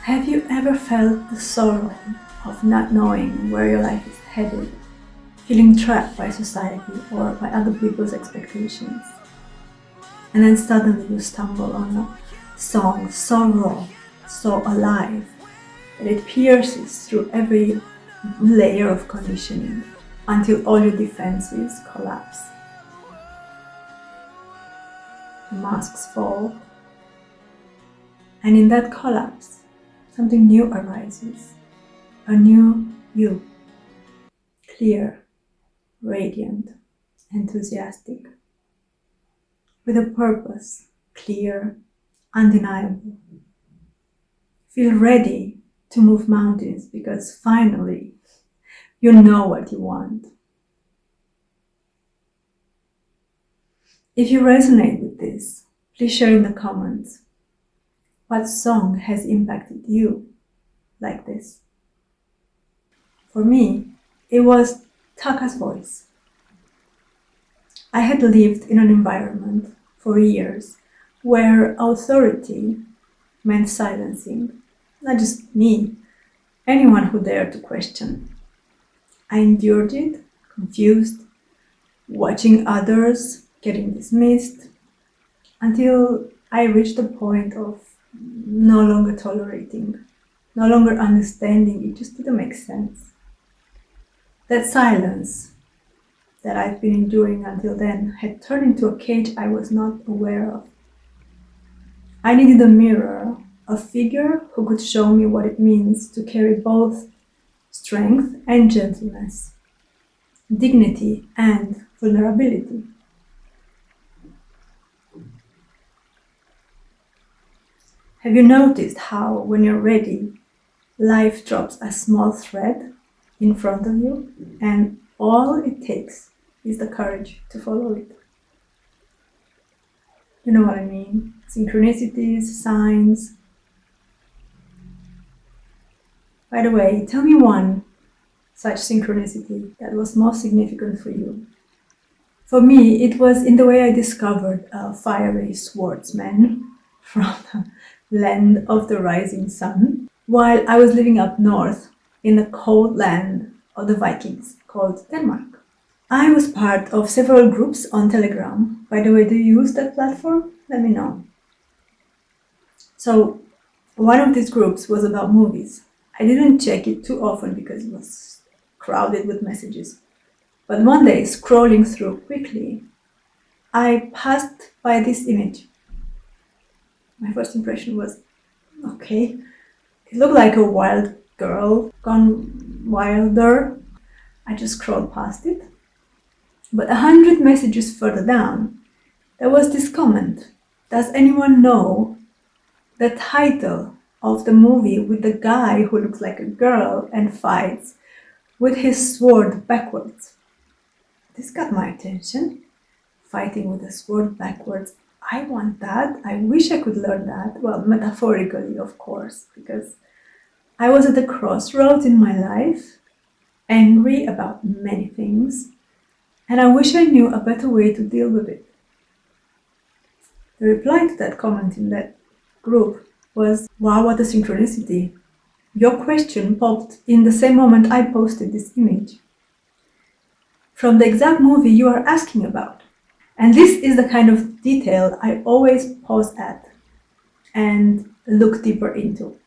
Have you ever felt the sorrow of not knowing where your life is headed, feeling trapped by society or by other people's expectations? And then suddenly you stumble on a song so raw, so alive, that it pierces through every layer of conditioning until all your defenses collapse. The masks fall, and in that collapse, something new arises, a new you, clear, radiant, enthusiastic, with a purpose, clear, undeniable. Feel ready to move mountains because finally you know what you want. If you resonate with this, please share in the comments what song has impacted you like this. For me, it was Taka's voice. I had lived in an environment for years where authority meant silencing, not just me, anyone who dared to question. I endured it, confused, watching others getting dismissed, until I reached the point of no longer tolerating, no longer understanding. It just didn't make sense. That silence that I've been enduring until then had turned into a cage I was not aware of. I needed a mirror, a figure who could show me what it means to carry both strength and gentleness, dignity and vulnerability. Have you noticed how, when you're ready, life drops a small thread in front of you, and all it takes is the courage to follow it? You know what I mean? Synchronicities, signs. By the way, tell me one such synchronicity that was most significant for you. For me, it was in the way I discovered a fiery swordsman from the land of the rising sun, while I was living up north in the cold land of the Vikings called Denmark. I was part of several groups on Telegram. By the way, do you use that platform? Let me know. So, one of these groups was about movies. I didn't check it too often because it was crowded with messages. But one day, scrolling through quickly, I passed by this image. My first impression was, okay, it looked like a wild girl gone wilder. I just scrolled past it. But 100 messages further down, there was this comment. Does anyone know the title of the movie with the guy who looks like a girl and fights with his sword backwards? This got my attention. Fighting with a sword backwards. I want that. I wish I could learn that. Well, metaphorically, of course, because I was at a crossroads in my life, angry about many things, and I wish I knew a better way to deal with it. The reply to that comment in that group was, wow, what a synchronicity. Your question popped in the same moment I posted this image, from the exact movie you are asking about. And this is the kind of detail I always pause at and look deeper into.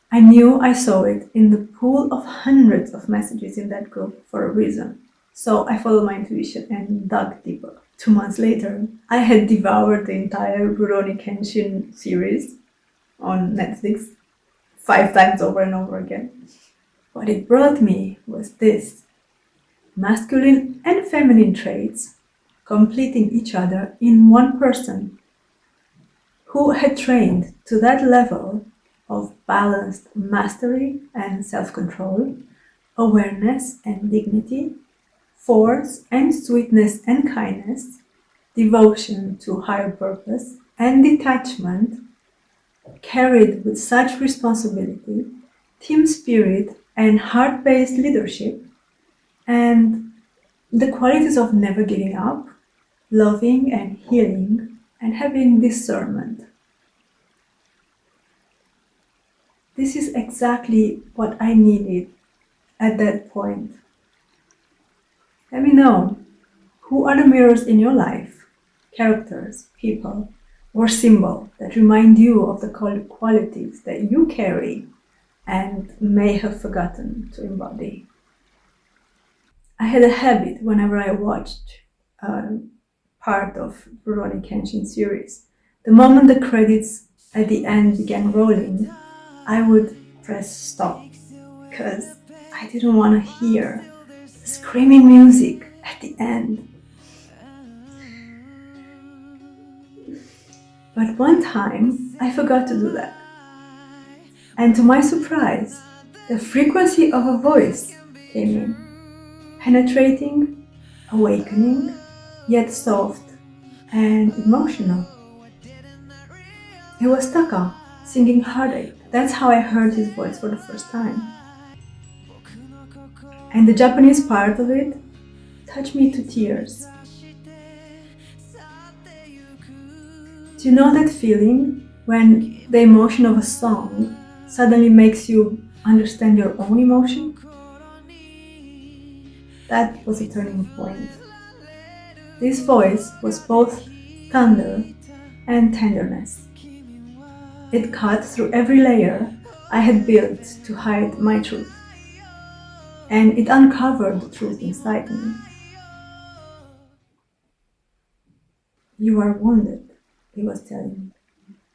I knew I saw it in the pool of hundreds of messages in that group for a reason. So I followed my intuition and dug deeper. 2 months later, I had devoured the entire Rurouni Kenshin series on Netflix 5 times over and over again. What it brought me was this: masculine and feminine traits completing each other in one person who had trained to that level of balanced mastery and self-control, awareness and dignity, force and sweetness and kindness, devotion to higher purpose, and detachment, carried with such responsibility, team spirit and heart-based leadership, and the qualities of never giving up, loving and healing, and having discernment. This is exactly what I needed at that point. Let me know, who are the mirrors in your life? Characters, people, or symbol that remind you of the qualities that you carry and may have forgotten to embody. I had a habit whenever I watched part of Rurouni Kenshin series. The moment the credits at the end began rolling, I would press stop because I didn't want to hear the screaming music at the end. But one time, I forgot to do that. And to my surprise, the frequency of a voice came in, penetrating, awakening, yet soft and emotional. It was Taka singing Heartache. That's how I heard his voice for the first time. And the Japanese part of it touched me to tears. Do you know that feeling when the emotion of a song suddenly makes you understand your own emotion? That was a turning point. This voice was both thunder and tenderness. It cut through every layer I had built to hide my truth, and it uncovered the truth inside me. You are wounded, he was telling me,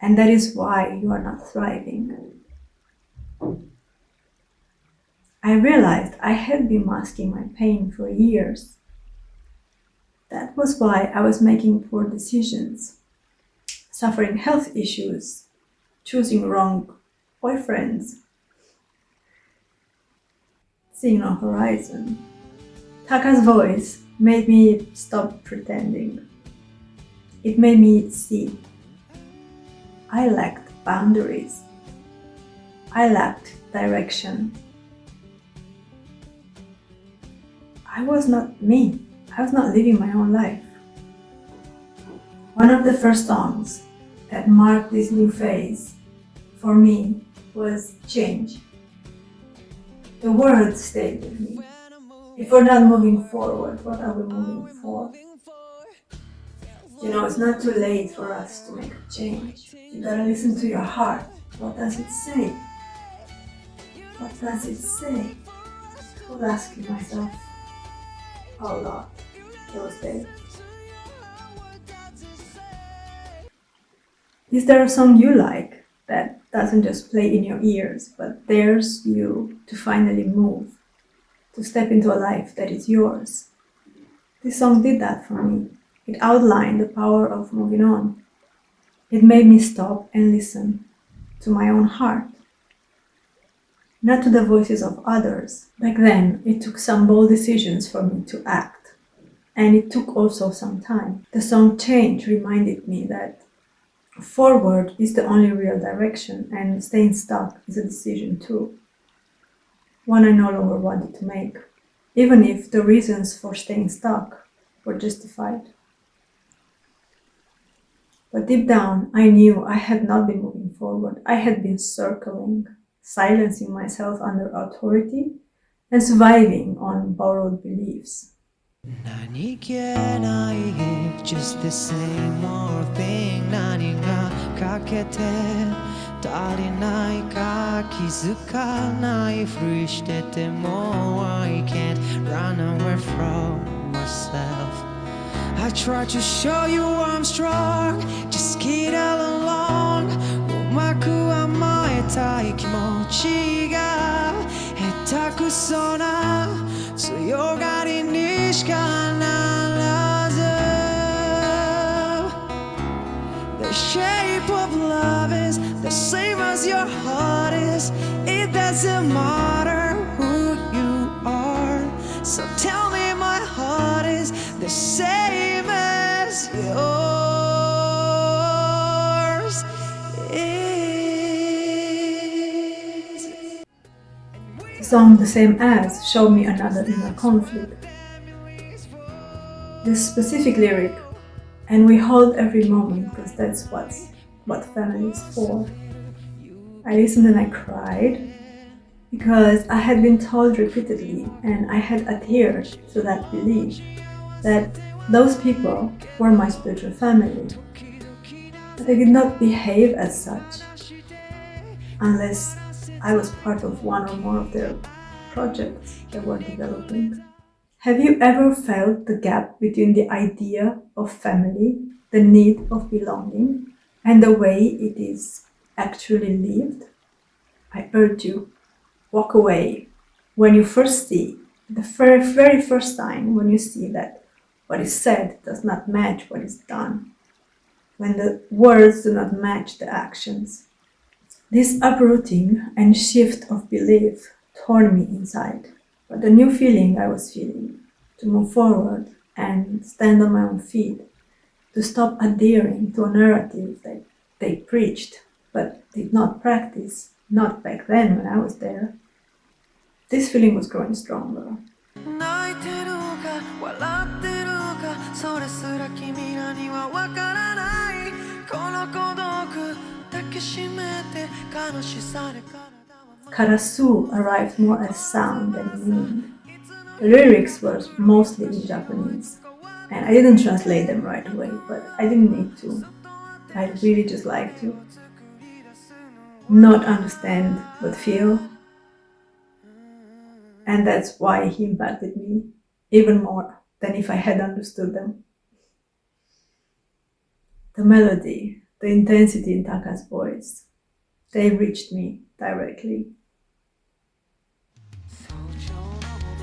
and that is why you are not thriving. I realized I had been masking my pain for years. That was why I was making poor decisions, suffering health issues, choosing wrong boyfriends, seeing no horizon. Taka's voice made me stop pretending. It made me see. I lacked boundaries. I lacked direction. I was not me. I was not living my own life. One of the first songs that marked this new phase for me was Change. The words stayed with me. If we're not moving forward, what are we moving for? You know, it's not too late for us to make a change. You gotta listen to your heart. What does it say? What does it say? I was asking myself a lot those days. Is there a song you like that doesn't just play in your ears, but dares you to finally move, to step into a life that is yours? This song did that for me. It outlined the power of moving on. It made me stop and listen to my own heart, not to the voices of others. Back then, it took some bold decisions for me to act, and it took also some time. The song Change reminded me that forward is the only real direction, and staying stuck is a decision too, one I no longer wanted to make, even if the reasons for staying stuck were justified. But deep down, I knew I had not been moving forward. I had been circling, silencing myself under authority, and surviving on borrowed beliefs. 何気ない just the same old thing 何が欠けて足りないか気づかないふりしてても I can't run away from myself I try to show you I'm strong just get along うまく甘えたい気持ちが下手くそな強がりにしかならず The shape of love is the same as your heart is It doesn't matter who you are So tell me my heart is the same as yours is The song The Same As showed me another inner conflict. This specific lyric And we hold every moment because that's what family is for. I listened and I cried because I had been told repeatedly and I had adhered to that belief that those people were my spiritual family. But I did not behave as such unless I was part of one or more of their projects they were developing. Have you ever felt the gap between the idea of family, the need of belonging, and the way it is actually lived? I urge you, walk away when you first see, the very first time when you see that what is said does not match what is done, when the words do not match the actions. This uprooting and shift of belief tore me inside, but the new feeling I was feeling to move forward and stand on my own feet, to stop adhering to a narrative that they preached but did not practice, not back then when I was there. This feeling was growing stronger. 泣いてるか笑ってるかそれすら君らにはわからないこの孤独抱きしめて悲しさで体は Karasu arrived more as sound than meaning. The lyrics were mostly in Japanese, and I didn't translate them right away, but I didn't need to. I really just like to not understand but feel, and that's why he impacted me even more than if I had understood them. The melody, the intensity in Taka's voice, they reached me directly.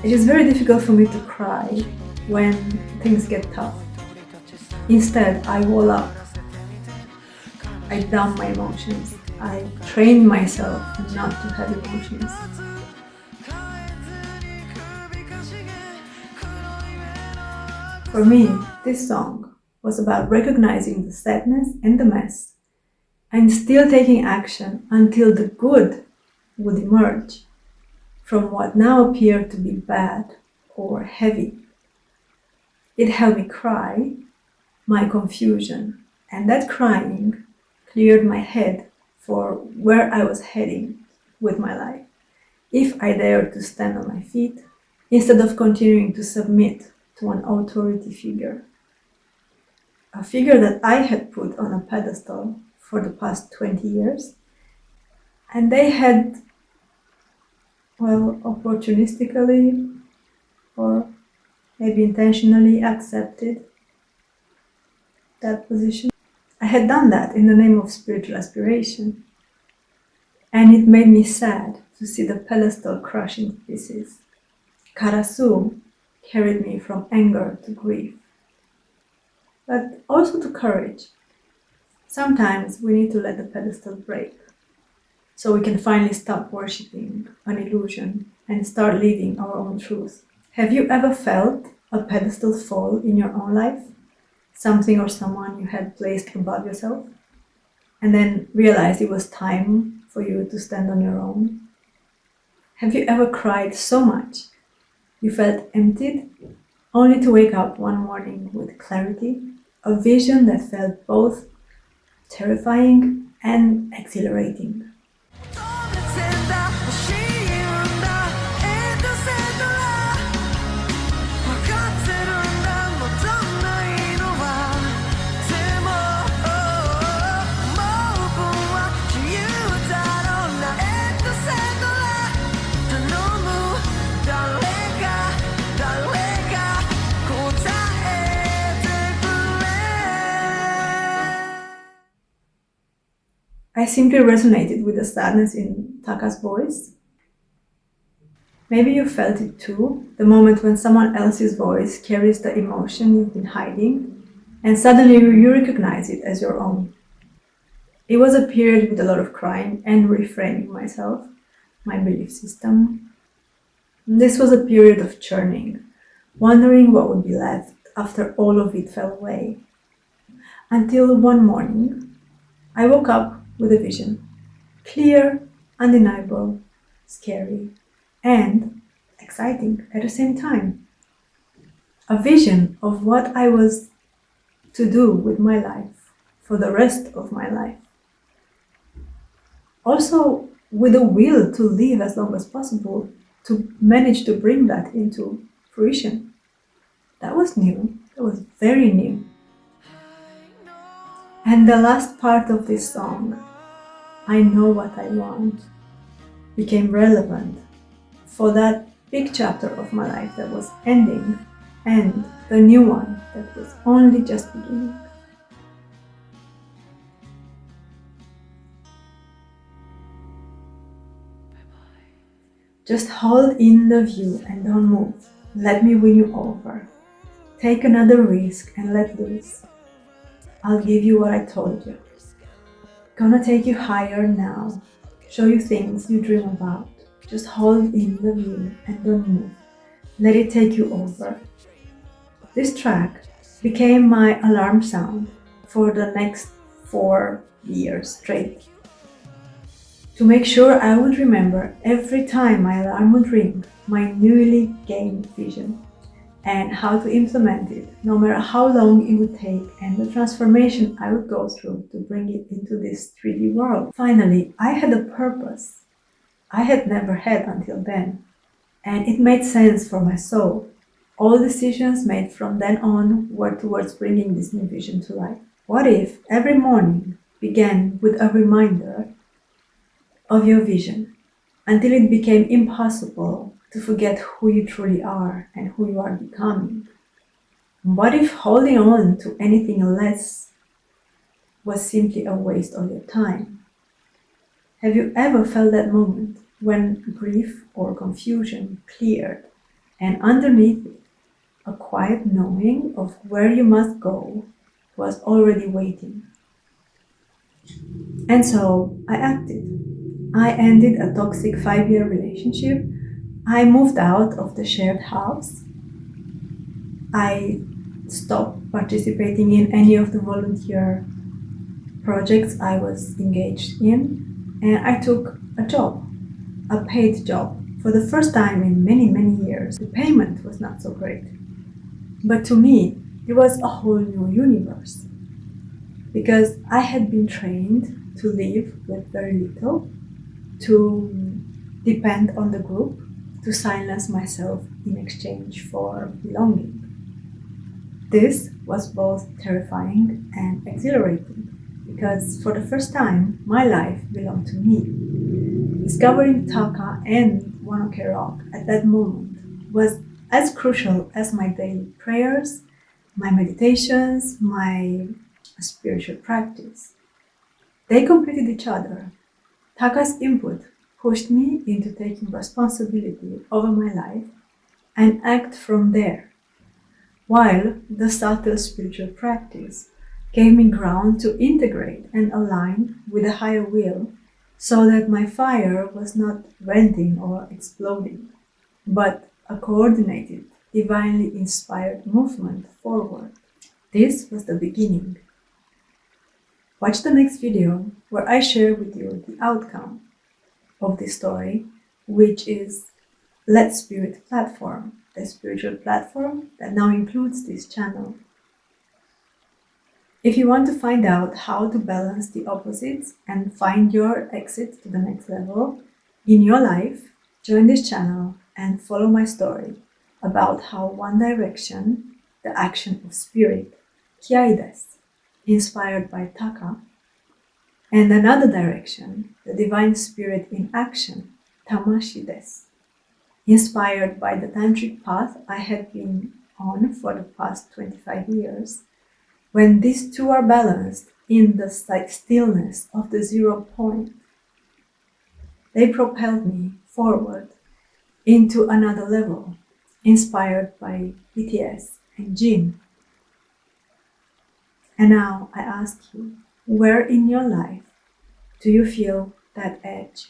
It is very difficult for me to cry when things get tough. Instead, I wall up. I dump my emotions. I train myself not to have emotions. For me, this song was about recognizing the sadness and the mess and still taking action until the good would emerge from what now appeared to be bad or heavy. It helped me cry my confusion, and that crying cleared my head for where I was heading with my life. If I dared to stand on my feet instead of continuing to submit to an authority figure, a figure that I had put on a pedestal for the past 20 years, and they had, well, opportunistically or maybe intentionally accepted that position. I had done that in the name of spiritual aspiration, and it made me sad to see the pedestal crush into pieces. Karasu carried me from anger to grief, but also to courage. Sometimes we need to let the pedestal break so we can finally stop worshipping an illusion and start living our own truth. Have you ever felt a pedestal fall in your own life? Something or someone you had placed above yourself, and then realized it was time for you to stand on your own? Have you ever cried so much you felt emptied, only to wake up one morning with clarity, a vision that felt both terrifying and exhilarating? I simply resonated with the sadness in Taka's voice. Maybe you felt it too, the moment when someone else's voice carries the emotion you've been hiding, and suddenly you recognize it as your own. It was a period with a lot of crying and reframing myself, my belief system. This was a period of churning, wondering what would be left after all of it fell away. Until one morning, I woke up with a vision. Clear, undeniable, scary, and exciting at the same time. A vision of what I was to do with my life for the rest of my life. Also, with a will to live as long as possible, to manage to bring that into fruition. That was new. That was very new. And the last part of this song, I know what I want, became relevant for that big chapter of my life that was ending and the new one that was only just beginning. Just hold in the view and don't move. Let me win you over. Take another risk and let loose. I'll give you what I told you. Gonna take you higher now. Show you things you dream about. Just hold in the view and don't move. Let it take you over. This track became my alarm sound for the next 4 years straight. To make sure I would remember every time my alarm would ring, my newly gained vision and how to implement it, no matter how long it would take and the transformation I would go through to bring it into this 3D world. Finally, I had a purpose I had never had until then, and it made sense for my soul. All decisions made from then on were towards bringing this new vision to life. What if every morning began with a reminder of your vision until it became impossible to forget who you truly are and who you are becoming? What if holding on to anything less was simply a waste of your time? Have you ever felt that moment when grief or confusion cleared and underneath it, a quiet knowing of where you must go was already waiting? And so I acted. I ended a toxic 5-year relationship. I moved out of the shared house. I stopped participating in any of the volunteer projects I was engaged in, and I took a job, a paid job, for the first time in many, many years. The payment was not so great, but to me, it was a whole new universe, because I had been trained to live with very little, to depend on the group, to silence myself in exchange for belonging. This was both terrifying and exhilarating, because for the first time, my life belonged to me. Discovering Taka and Rurouni Rock at that moment was as crucial as my daily prayers, my meditations, my spiritual practice. They completed each other. Taka's input pushed me into taking responsibility over my life and act from there, while the subtle spiritual practice gave me ground to integrate and align with a higher will, so that my fire was not venting or exploding, but a coordinated, divinely inspired movement forward. This was the beginning. Watch the next video where I share with you the outcome of this story, which is Let Spirit platform, the spiritual platform that now includes this channel. If you want to find out how to balance the opposites and find your exit to the next level in your life, join this channel and follow my story about how one direction, the action of spirit, Kiaides, inspired by Taka, and another direction, the divine spirit in action, Tamashides, inspired by the tantric path I had been on for the past 25 years. When these two are balanced in the stillness of the 0 point, they propelled me forward into another level, inspired by BTS and Jin. And now I ask you, where in your life do you feel that edge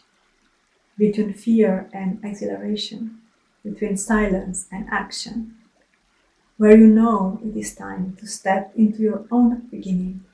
between fear and exhilaration, between silence and action, where you know it is time to step into your own beginning?